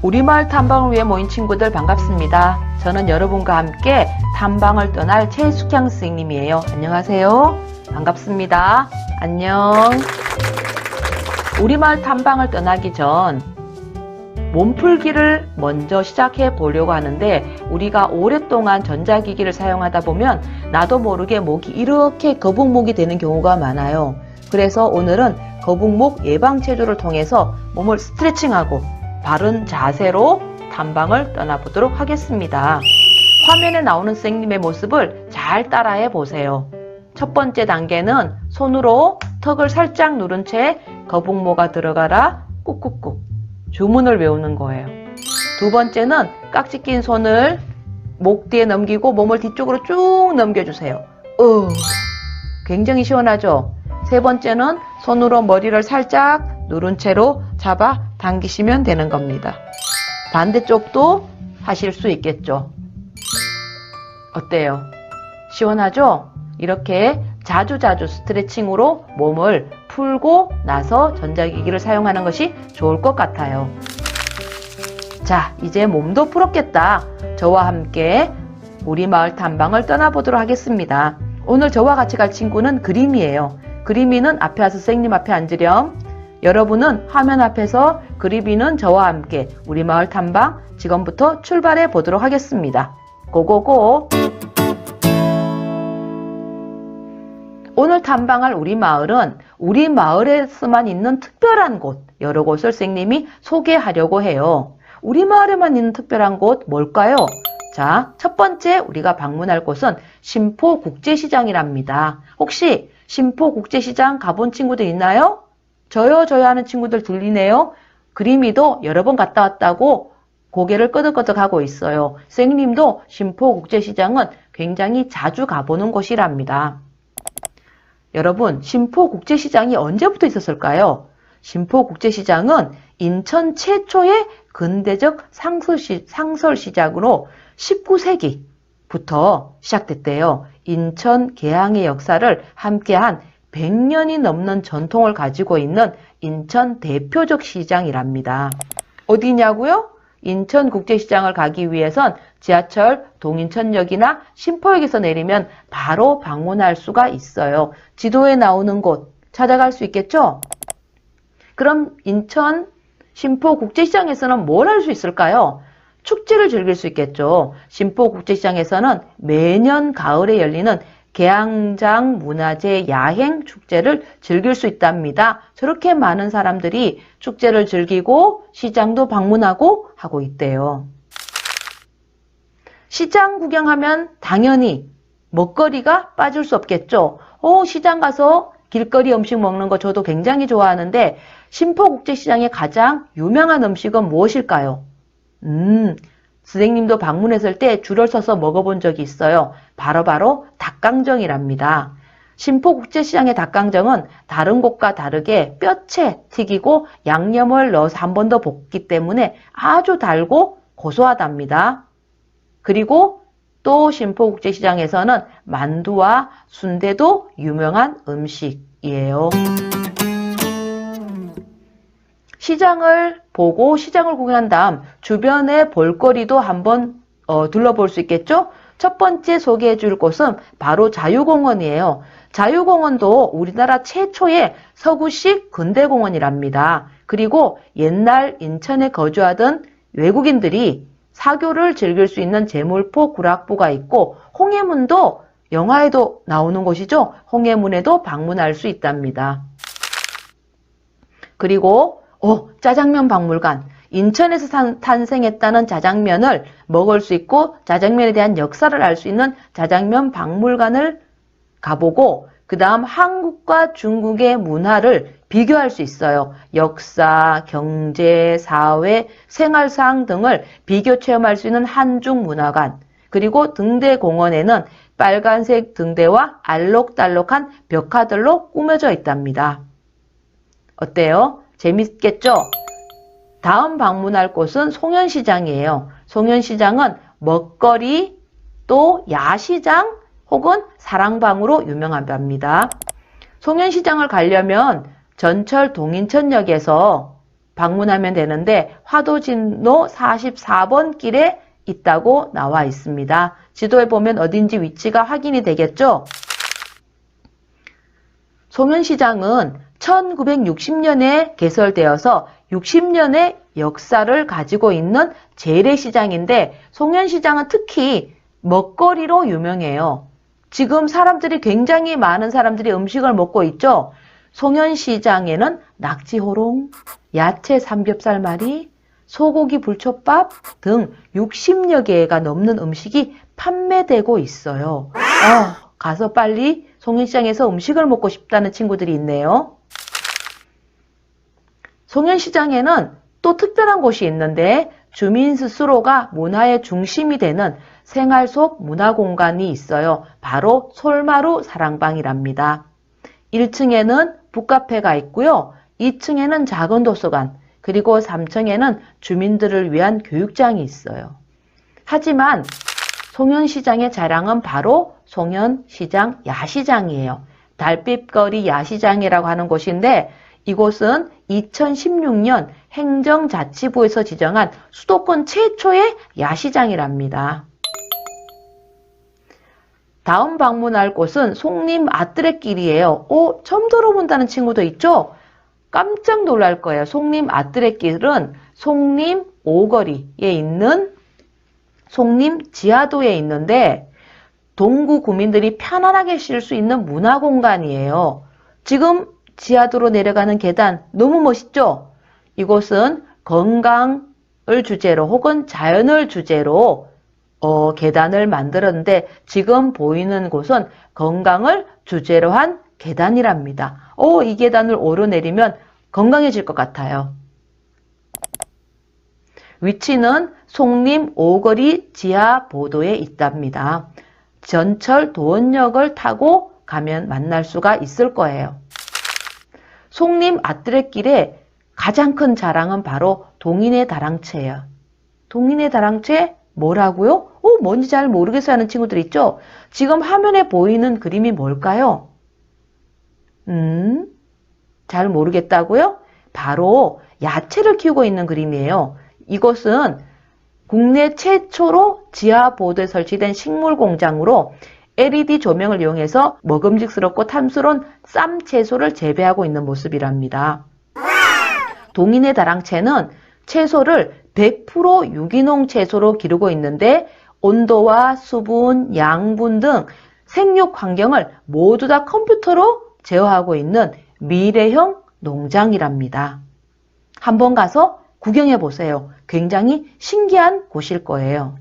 우리 마을 탐방을 위해 모인 친구들 반갑습니다. 저는 여러분과 함께 탐방을 떠날 최숙향 선생님이에요. 안녕하세요. 반갑습니다. 안녕. 우리 마을 탐방을 떠나기 전 몸풀기를 먼저 시작해 보려고 하는데, 우리가 오랫동안 전자기기를 사용하다 보면 나도 모르게 목이 이렇게 거북목이 되는 경우가 많아요. 그래서 오늘은 거북목 예방체조를 통해서 몸을 스트레칭하고 바른 자세로 탐방을 떠나보도록 하겠습니다. 화면에 나오는 선생님의 모습을 잘 따라해 보세요. 첫 번째 단계는 손으로 턱을 살짝 누른 채 거북목아 들어가라 꾹꾹꾹 주문을 외우는 거예요. 두 번째는 깍지 낀 손을 목 뒤에 넘기고 몸을 뒤쪽으로 쭉 넘겨주세요. 굉장히 시원하죠? 세 번째는 손으로 머리를 살짝 누른 채로 잡아 당기시면 되는 겁니다. 반대쪽도 하실 수 있겠죠? 어때요? 시원하죠? 이렇게 자주자주 스트레칭으로 몸을 풀고 나서 전자기기를 사용하는 것이 좋을 것 같아요. 자, 이제 몸도 풀었겠다. 저와 함께 우리 마을 탐방을 떠나보도록 하겠습니다. 오늘 저와 같이 갈 친구는 그림이에요. 그림이는 앞에 와서 선생님 앞에 앉으렴. 여러분은 화면 앞에서, 그림이는 저와 함께 우리 마을 탐방 지금부터 출발해 보도록 하겠습니다. 고고고! 오늘 탐방할 우리 마을은 우리 마을에서만 있는 특별한 곳, 여러 곳을 선생님이 소개하려고 해요. 우리 마을에만 있는 특별한 곳 뭘까요? 자, 첫 번째 우리가 방문할 곳은 신포국제시장이랍니다. 혹시 신포국제시장 가본 친구들 있나요? 저요 하는 친구들 들리네요. 그림이도 여러 번 갔다 왔다고 고개를 끄덕끄덕 하고 있어요. 선생님도 신포국제시장은 굉장히 자주 가보는 곳이랍니다. 여러분, 신포국제시장이 언제부터 있었을까요? 신포국제시장은 인천 최초의 근대적 상설시장으로 19세기부터 시작됐대요. 인천 계양의 역사를 함께한 100년이 넘는 전통을 가지고 있는 인천 대표적 시장이랍니다. 어디냐고요? 인천국제시장을 가기 위해선 지하철 동인천역이나 신포역에서 내리면 바로 방문할 수가 있어요. 지도에 나오는 곳 찾아갈 수 있겠죠? 그럼 인천 신포국제시장에서는 뭘 할 수 있을까요? 축제를 즐길 수 있겠죠. 신포국제시장에서는 매년 가을에 열리는 계양장 문화재 야행 축제를 즐길 수 있답니다. 저렇게 많은 사람들이 축제를 즐기고 시장도 방문하고 하고 있대요. 시장 구경하면 당연히 먹거리가 빠질 수 없겠죠. 시장 가서 길거리 음식 먹는 거 저도 굉장히 좋아하는데, 신포국제시장의 가장 유명한 음식은 무엇일까요? 선생님도 방문했을 때 줄을 서서 먹어본 적이 있어요. 바로 닭강정이랍니다. 신포국제시장의 닭강정은 다른 곳과 다르게 뼈채 튀기고 양념을 넣어서 한 번 더 볶기 때문에 아주 달고 고소하답니다. 그리고 또 신포국제시장에서는 만두와 순대도 유명한 음식이에요. 시장을 보고 시장을 구경한 다음 주변의 볼거리도 한번 둘러볼 수 있겠죠? 첫 번째 소개해 줄 곳은 바로 자유공원이에요. 자유공원도 우리나라 최초의 서구식 근대공원이랍니다. 그리고 옛날 인천에 거주하던 외국인들이 사교를 즐길 수 있는 제물포 구락부가 있고, 홍해문도 영화에도 나오는 곳이죠. 홍해문에도 방문할 수 있답니다. 그리고 짜장면 박물관. 인천에서 탄생했다는 짜장면을 먹을 수 있고 짜장면에 대한 역사를 알 수 있는 짜장면 박물관을 가보고, 그 다음 한국과 중국의 문화를 비교할 수 있어요. 역사, 경제, 사회, 생활상 등을 비교 체험할 수 있는 한중문화관. 그리고 등대공원에는 빨간색 등대와 알록달록한 벽화들로 꾸며져 있답니다. 어때요? 재밌겠죠? 다음 방문할 곳은 송현시장이에요. 송현시장은 먹거리, 또 야시장 혹은 사랑방으로 유명하답니다. 송현시장을 가려면 전철 동인천역에서 방문하면 되는데 화도진로 44번 길에 있다고 나와 있습니다. 지도에 보면 어딘지 위치가 확인이 되겠죠? 송현시장은 1960년에 개설되어서 60년의 역사를 가지고 있는 재래시장인데 송현시장은 특히 먹거리로 유명해요. 지금 사람들이 굉장히 많은 사람들이 음식을 먹고 있죠. 송현시장에는 낙지호롱, 야채 삼겹살말이, 소고기 불초밥 등 60여 개가 넘는 음식이 판매되고 있어요. 가서 빨리 송현시장에서 음식을 먹고 싶다는 친구들이 있네요. 송현시장에는 또 특별한 곳이 있는데 주민 스스로가 문화의 중심이 되는 생활 속 문화공간이 있어요. 바로 솔마루 사랑방이랍니다. 1층에는 북카페가 있고요. 2층에는 작은 도서관, 그리고 3층에는 주민들을 위한 교육장이 있어요. 하지만 송현시장의 자랑은 바로 송현시장 야시장이에요. 달빛거리 야시장이라고 하는 곳인데 이곳은 2016년 행정자치부에서 지정한 수도권 최초의 야시장이랍니다. 다음 방문할 곳은 송림 아뜨레길이에요. 처음 들어본다는 친구도 있죠? 깜짝 놀랄 거예요. 송림 아뜨레길은 송림 오거리에 있는 송림 지하도에 있는데 동구 구민들이 편안하게 쉴 수 있는 문화공간이에요. 지금 지하도로 내려가는 계단 너무 멋있죠? 이곳은 건강을 주제로 혹은 자연을 주제로 계단을 만들었는데 지금 보이는 곳은 건강을 주제로 한 계단이랍니다. 이 계단을 오르내리면 건강해질 것 같아요. 위치는 송림 오거리 지하보도에 있답니다. 전철 도원역을 타고 가면 만날 수가 있을 거예요. 송림 아뜨레길의 가장 큰 자랑은 바로 동인의 다랑채예요. 동인의 다랑채 뭐라고요? 뭔지 잘 모르겠어 하는 친구들 있죠? 지금 화면에 보이는 그림이 뭘까요? 잘 모르겠다고요? 바로 야채를 키우고 있는 그림이에요. 이것은 국내 최초로 지하보도에 설치된 식물 공장으로 LED 조명을 이용해서 먹음직스럽고 탐스러운 쌈 채소를 재배하고 있는 모습이랍니다. 동인의 다랑채는 채소를 100% 유기농 채소로 기르고 있는데 온도와 수분, 양분 등 생육 환경을 모두 다 컴퓨터로 제어하고 있는 미래형 농장이랍니다. 한번 가서 구경해 보세요. 굉장히 신기한 곳일 거예요.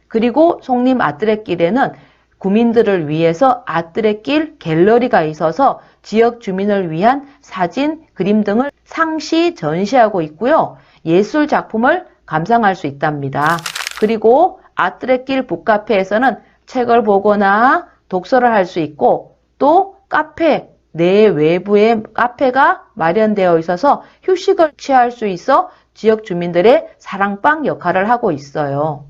그리고 송림 아뜨레길에는 구민들을 위해서 아뜨레길 갤러리가 있어서 지역 주민을 위한 사진, 그림 등을 상시 전시하고 있고요. 예술 작품을 감상할 수 있답니다. 그리고 아뜨레길 북카페에서는 책을 보거나 독서를 할 수 있고 또 카페, 내 외부에 카페가 마련되어 있어서 휴식을 취할 수 있어 지역 주민들의 사랑방 역할을 하고 있어요.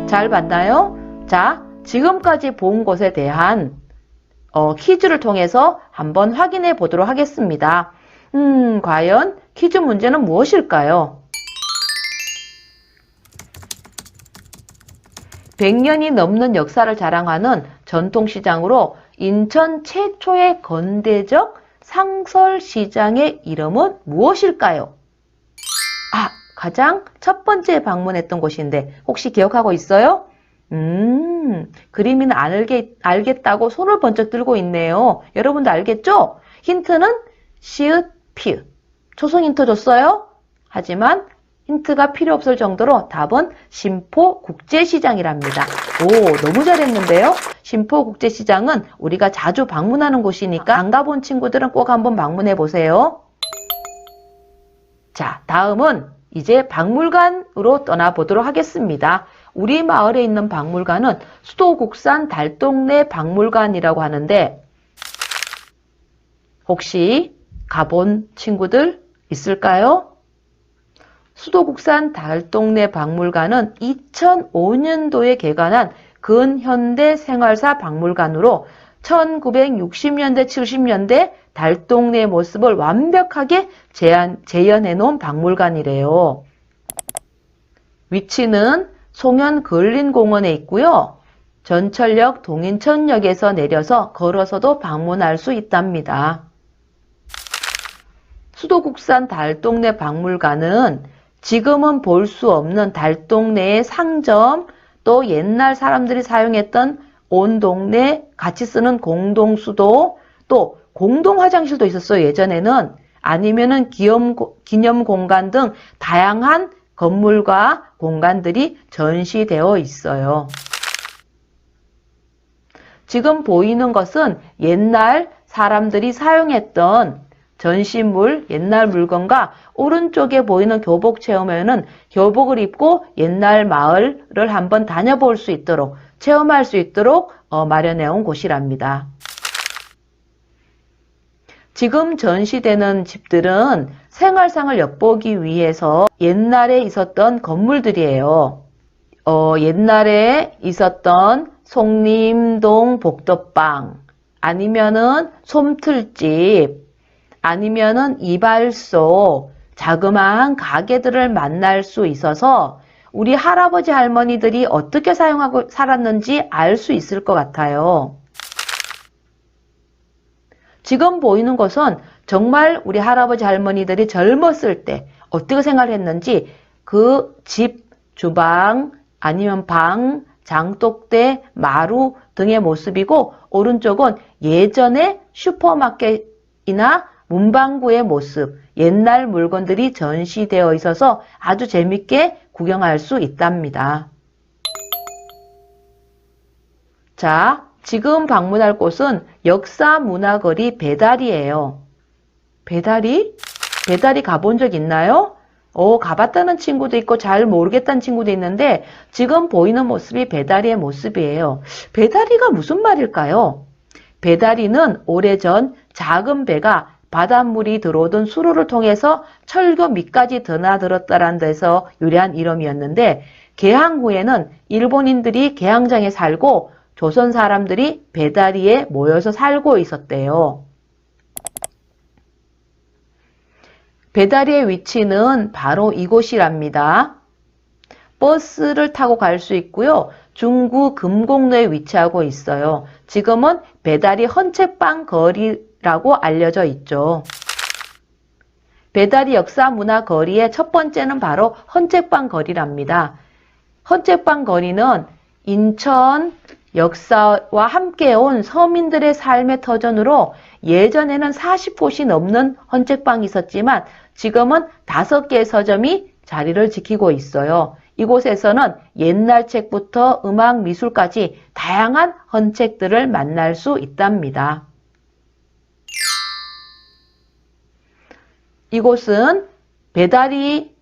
잘 봤나요? 자, 지금까지 본 것에 대한 퀴즈를 통해서 한번 확인해 보도록 하겠습니다. 과연 퀴즈 문제는 무엇일까요? 100년이 넘는 역사를 자랑하는 전통시장으로 인천 최초의 건대적 상설시장의 이름은 무엇일까요? 가장 첫 번째 방문했던 곳인데 혹시 기억하고 있어요? 그림이는 알겠다고 손을 번쩍 들고 있네요. 여러분도 알겠죠? 힌트는 시읒, 피읒. 초성 힌트 줬어요? 하지만 힌트가 필요 없을 정도로 답은 신포국제시장이랍니다. 너무 잘했는데요? 신포국제시장은 우리가 자주 방문하는 곳이니까 안 가본 친구들은 꼭 한번 방문해 보세요. 자, 다음은 이제 박물관으로 떠나보도록 하겠습니다. 우리 마을에 있는 박물관은 수도국산 달동네 박물관이라고 하는데 혹시 가본 친구들 있을까요? 수도국산 달동네 박물관은 2005년도에 개관한 근현대 생활사 박물관으로 1960년대, 70년대 달동네의 모습을 완벽하게 재현해 놓은 박물관이래요. 위치는 송현 근린공원에 있고요. 전철역 동인천역에서 내려서 걸어서도 방문할 수 있답니다. 수도국산 달동네 박물관은 지금은 볼 수 없는 달동네의 상점, 또 옛날 사람들이 사용했던 온 동네 같이 쓰는 공동수도, 또 공동화장실도 있었어요, 예전에는. 아니면은 기념공간 등 다양한 건물과 공간들이 전시되어 있어요. 지금 보이는 것은 옛날 사람들이 사용했던 전시물, 옛날 물건과 오른쪽에 보이는 교복 체험에는 교복을 입고 옛날 마을을 한번 다녀볼 수 있도록, 체험할 수 있도록 마련해 온 곳이랍니다. 지금 전시되는 집들은 생활상을 엿보기 위해서 옛날에 있었던 건물들이에요. 옛날에 있었던 송림동 복덕방, 아니면은 솜틀집, 아니면은 이발소, 자그마한 가게들을 만날 수 있어서 우리 할아버지 할머니들이 어떻게 사용하고 살았는지 알 수 있을 것 같아요. 지금 보이는 것은 정말 우리 할아버지 할머니들이 젊었을 때 어떻게 생활을 했는지 그 집, 주방, 아니면 방, 장독대, 마루 등의 모습이고, 오른쪽은 예전의 슈퍼마켓이나 문방구의 모습, 옛날 물건들이 전시되어 있어서 아주 재밌게 구경할 수 있답니다. 자, 지금 방문할 곳은 역사문화거리 배달이에요. 배달이? 배달이 가본 적 있나요? 가봤다는 친구도 있고 잘 모르겠다는 친구도 있는데 지금 보이는 모습이 배다리의 모습이에요. 배다리가 무슨 말일까요? 배다리는 오래전 작은 배가 바닷물이 들어오던 수로를 통해서 철교 밑까지 드나들었다는 데서 유래한 이름이었는데, 개항 후에는 일본인들이 개항장에 살고 조선 사람들이 배다리에 모여서 살고 있었대요. 배다리의 위치는 바로 이곳이랍니다. 버스를 타고 갈 수 있고요. 중구 금곡로에 위치하고 있어요. 지금은 배다리 헌책방 거리라고 알려져 있죠. 배다리 역사문화 거리의 첫 번째는 바로 헌책방 거리랍니다. 헌책방 거리는 인천 역사와 함께 온 서민들의 삶의 터전으로 예전에는 40곳이 넘는 헌책방이 있었지만 지금은 5개의 서점이 자리를 지키고 있어요. 이곳에서는 옛날 책부터 음악, 미술까지 다양한 헌책들을 만날 수 있답니다. 이곳은 배다리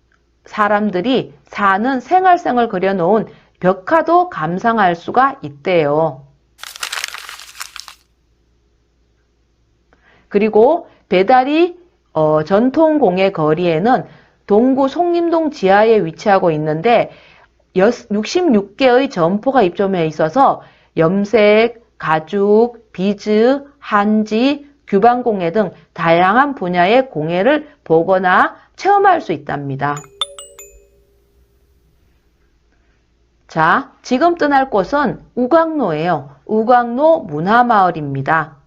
사람들이 사는 생활상을 그려놓은 벽화도 감상할 수가 있대요. 그리고 배다리 전통공예 거리에는 동구 송림동 지하에 위치하고 있는데 66개의 점포가 입점해 있어서 염색, 가죽, 비즈, 한지, 규방공예 등 다양한 분야의 공예를 보거나 체험할 수 있답니다. 자, 지금 떠날 곳은 우광로예요. 우광로 문화마을입니다.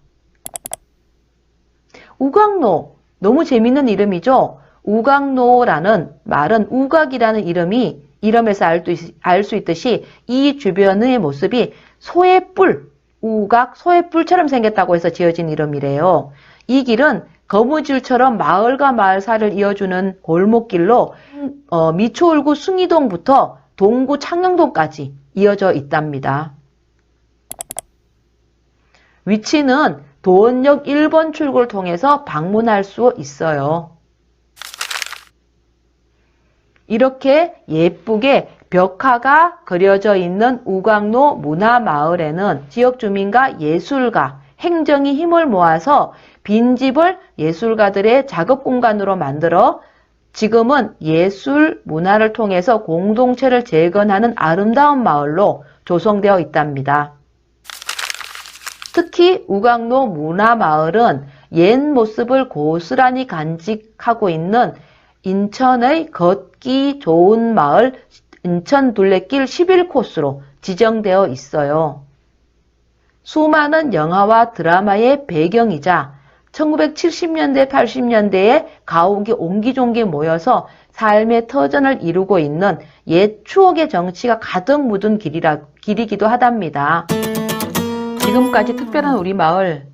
우광로, 너무 재밌는 이름이죠? 우광로라는 말은 우각이라는 이름에서 알 수 있듯이 이 주변의 모습이 소의 뿔, 우각, 소의 뿔처럼 생겼다고 해서 지어진 이름이래요. 이 길은 거무줄처럼 마을과 마을 사이를 이어주는 골목길로 미추홀구 숭이동부터 동구 창녕동까지 이어져 있답니다. 위치는 도원역 1번 출구를 통해서 방문할 수 있어요. 이렇게 예쁘게 벽화가 그려져 있는 우광로 문화마을에는 지역 주민과 예술가, 행정이 힘을 모아서 빈집을 예술가들의 작업 공간으로 만들어 지금은 예술, 문화를 통해서 공동체를 재건하는 아름다운 마을로 조성되어 있답니다. 특히 우강로 문화마을은 옛 모습을 고스란히 간직하고 있는 인천의 걷기 좋은 마을 인천 둘레길 11코스로 지정되어 있어요. 수많은 영화와 드라마의 배경이자 1970년대, 80년대에 가옥이 옹기종기 모여서 삶의 터전을 이루고 있는 옛 추억의 정치가 가득 묻은 길이기도 하답니다. 지금까지 특별한 우리 마을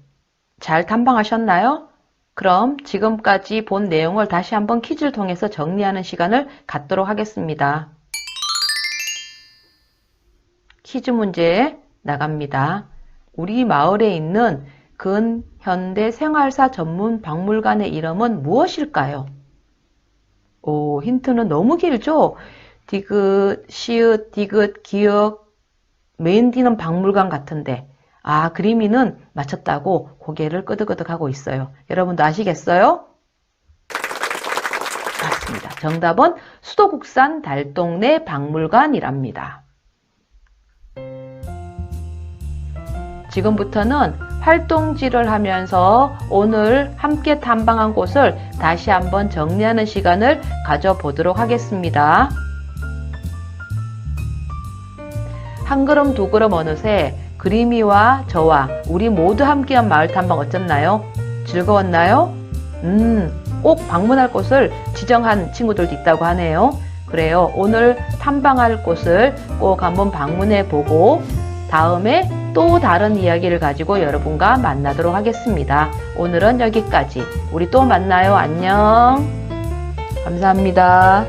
잘 탐방하셨나요? 그럼 지금까지 본 내용을 다시 한번 퀴즈를 통해서 정리하는 시간을 갖도록 하겠습니다. 퀴즈 문제 나갑니다. 우리 마을에 있는 근현대 생활사 전문 박물관의 이름은 무엇일까요? 오, 힌트는 너무 길죠? 디귿, 시읒, 디귿, 기역, 메인 D는 박물관 같은데 그림이는 맞췄다고 고개를 끄덕끄덕하고 있어요. 여러분도 아시겠어요? 맞습니다. 정답은 수도국산 달동네 박물관이랍니다. 지금부터는 활동지를 하면서 오늘 함께 탐방한 곳을 다시 한번 정리하는 시간을 가져보도록 하겠습니다. 한 걸음 두 걸음 어느새 그림이와 저와 우리 모두 함께한 마을 탐방 어땠나요? 즐거웠나요? 꼭 방문할 곳을 지정한 친구들도 있다고 하네요. 그래요. 오늘 탐방할 곳을 꼭 한번 방문해 보고 다음에 또 다른 이야기를 가지고 여러분과 만나도록 하겠습니다. 오늘은 여기까지. 우리 또 만나요. 안녕. 감사합니다.